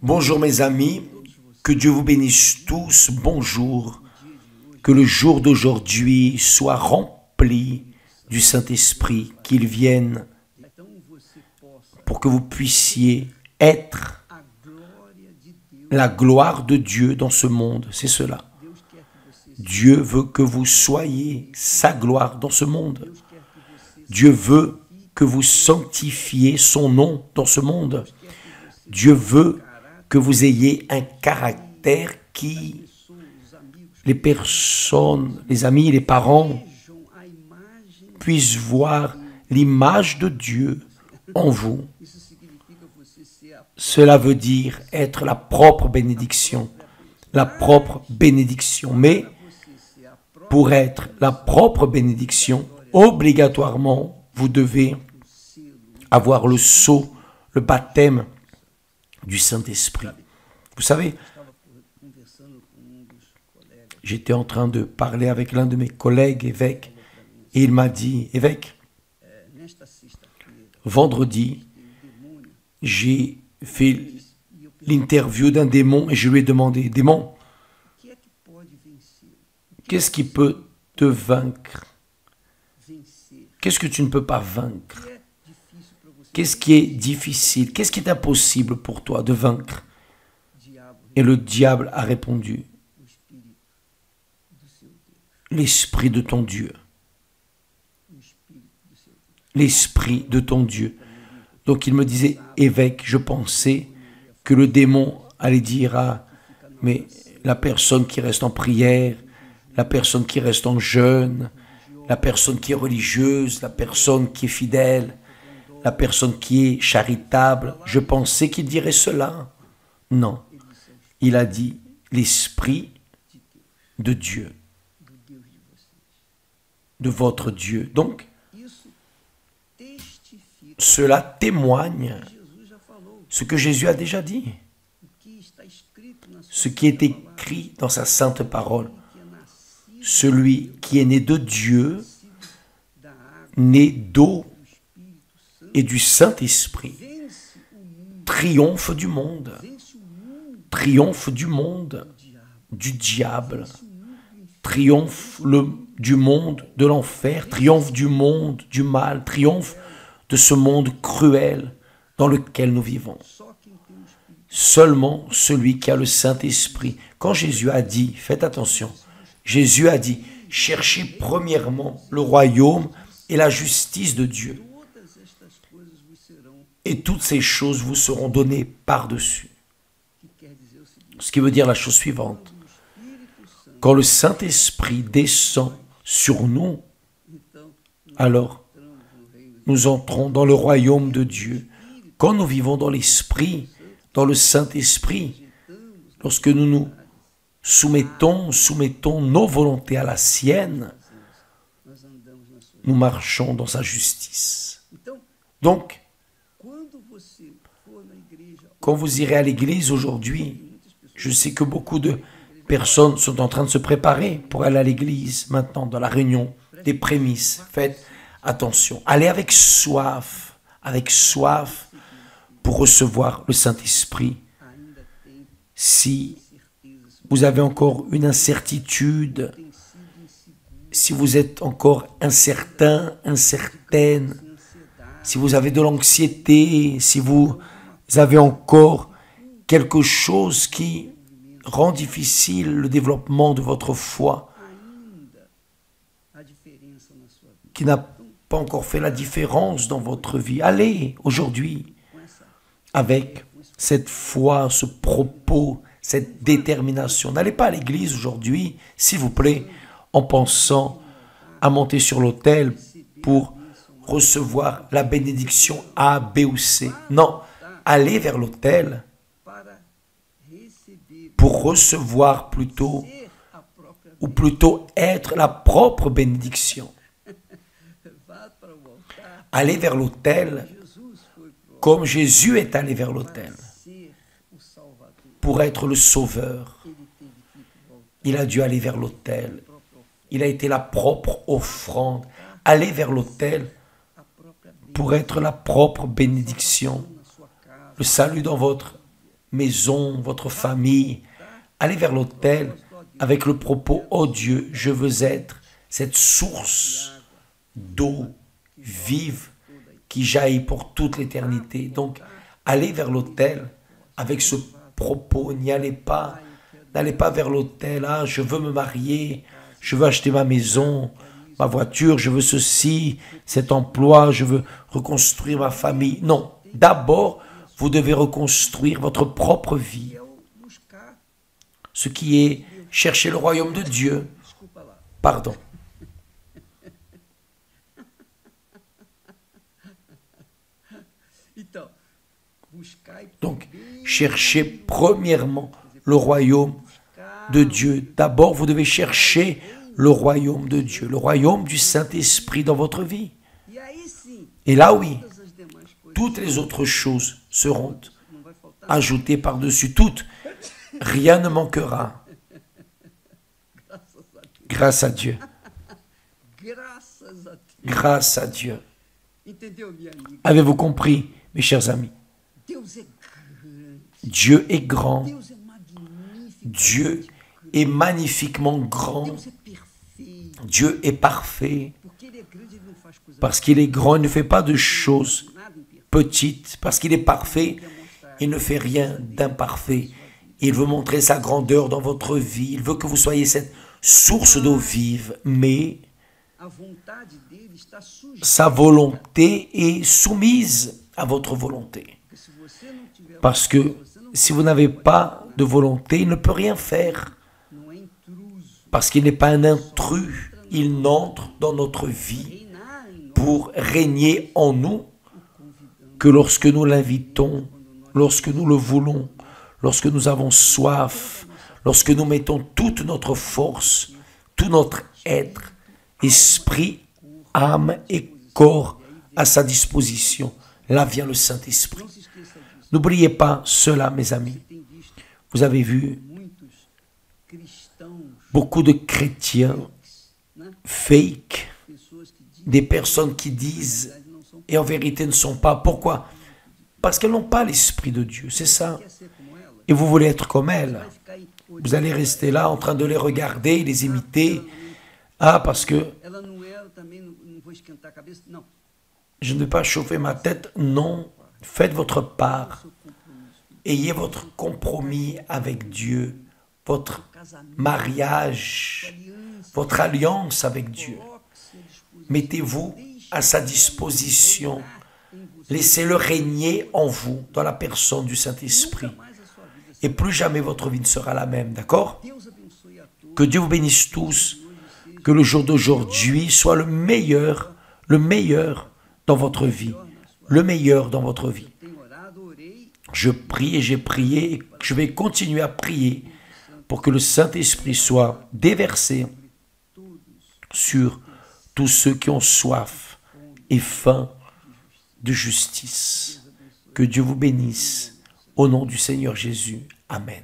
Bonjour mes amis, que Dieu vous bénisse tous, bonjour. Que le jour d'aujourd'hui soit rempli du Saint-Esprit, qu'il vienne pour que vous puissiez être la gloire de Dieu dans ce monde. C'est cela. Dieu veut que vous soyez sa gloire dans ce monde. Dieu veut que vous sanctifiez son nom dans ce monde. Dieu veut que vous ayez un caractère qui, les personnes, les amis, les parents, puissent voir l'image de Dieu en vous. Cela veut dire être la propre bénédiction. La propre bénédiction. Mais pour être la propre bénédiction, obligatoirement, vous devez avoir le sceau, le baptême du Saint-Esprit. Vous savez, j'étais en train de parler avec l'un de mes collègues, évêque, et il m'a dit, évêque, vendredi, j'ai fait l'interview d'un démon et je lui ai demandé, démon, qu'est-ce qui peut te vaincre? Qu'est-ce que tu ne peux pas vaincre? Qu'est-ce qui est difficile? Qu'est-ce qui est impossible pour toi de vaincre? Et le diable a répondu, l'esprit de ton Dieu. L'esprit de ton Dieu. Donc il me disait, évêque, je pensais que le démon allait dire à mais la personne qui reste en prière, la personne qui reste en jeûne, la personne qui est religieuse, la personne qui est fidèle, la personne qui est charitable, je pensais qu'il dirait cela. Non, il a dit l'esprit de Dieu, de votre Dieu. Donc, cela témoigne ce que Jésus a déjà dit, ce qui est écrit dans sa sainte parole. Celui qui est né de Dieu, né d'eau et du Saint-Esprit, triomphe du monde, du diable, triomphe du monde de l'enfer, triomphe du monde du mal, triomphe de ce monde cruel dans lequel nous vivons. Seulement celui qui a le Saint-Esprit. Quand Jésus a dit, faites attention, Jésus a dit, cherchez premièrement le royaume et la justice de Dieu. Et toutes ces choses vous seront données par-dessus. Ce qui veut dire la chose suivante. Quand le Saint-Esprit descend sur nous, alors nous entrons dans le royaume de Dieu. Quand nous vivons dans l'Esprit, dans le Saint-Esprit, lorsque nous nous soumettons nos volontés à la sienne, nous marchons dans sa justice. Donc, quand vous irez à l'église aujourd'hui, je sais que beaucoup de personnes sont en train de se préparer pour aller à l'église maintenant, dans la réunion des prémices. Faites attention, allez avec soif pour recevoir le Saint-Esprit. Si vous avez encore une incertitude, si vous êtes encore incertain, incertaine, si vous avez de l'anxiété, si vous avez encore quelque chose qui rend difficile le développement de votre foi, qui n'a pas encore fait la différence dans votre vie, allez aujourd'hui avec cette foi, ce propos, cette détermination. N'allez pas à l'église aujourd'hui, s'il vous plaît, en pensant à monter sur l'autel pour recevoir la bénédiction A, B ou C. Non, allez vers l'autel pour recevoir plutôt, ou plutôt être la propre bénédiction. Allez vers l'autel comme Jésus est allé vers l'autel pour être le sauveur. Il a dû aller vers l'autel. Il a été la propre offrande. Allez vers l'autel pour être la propre bénédiction. Le salut dans votre maison, votre famille. Allez vers l'autel avec le propos « Oh Dieu, je veux être cette source d'eau vive qui jaillit pour toute l'éternité. » Donc, allez vers l'autel avec ce propos. N'allez pas vers l'autel. Ah, je veux me marier, je veux acheter ma maison, ma voiture, je veux ceci, cet emploi, je veux reconstruire ma famille. Non, d'abord, vous devez reconstruire votre propre vie. Ce qui est chercher le royaume de Dieu. Pardon. Donc, cherchez premièrement le royaume de Dieu. D'abord, vous devez chercher le royaume de Dieu, le royaume du Saint-Esprit dans votre vie. Et là, oui, toutes les autres choses seront ajoutées par-dessus toutes. Rien ne manquera. Grâce à Dieu. Grâce à Dieu. Avez-vous compris, mes chers amis? Dieu est grand. Dieu est magnifiquement grand. Dieu est parfait. Parce qu'il est grand, il ne fait pas de choses petites. Parce qu'il est parfait, il ne fait rien d'imparfait. Il veut montrer sa grandeur dans votre vie. Il veut que vous soyez cette source d'eau vive. Mais sa volonté est soumise à votre volonté. Parce que si vous n'avez pas de volonté, il ne peut rien faire. Parce qu'il n'est pas un intrus. Il n'entre dans notre vie pour régner en nous que lorsque nous l'invitons, lorsque nous le voulons, lorsque nous avons soif, lorsque nous mettons toute notre force, tout notre être, esprit, âme et corps à sa disposition. Là vient le Saint-Esprit. N'oubliez pas cela, mes amis. Vous avez vu beaucoup de chrétiens fake, des personnes qui disent et en vérité ne sont pas. Pourquoi? Parce qu'elles n'ont pas l'Esprit de Dieu, c'est ça. Et vous voulez être comme elles. Vous allez rester là en train de les regarder, les imiter. Ah, parce que je ne vais pas chauffer ma tête. Non, faites votre part. Ayez votre compromis avec Dieu, votre mariage, votre alliance avec Dieu. Mettez-vous à sa disposition. Laissez-le régner en vous, dans la personne du Saint-Esprit. Et plus jamais votre vie ne sera la même, d'accord? Que Dieu vous bénisse tous. Que le jour d'aujourd'hui soit le meilleur dans votre vie. Le meilleur dans votre vie. Je prie et j'ai prié et je vais continuer à prier pour que le Saint-Esprit soit déversé sur tous ceux qui ont soif et faim de justice. Que Dieu vous bénisse. Au nom du Seigneur Jésus. Amen.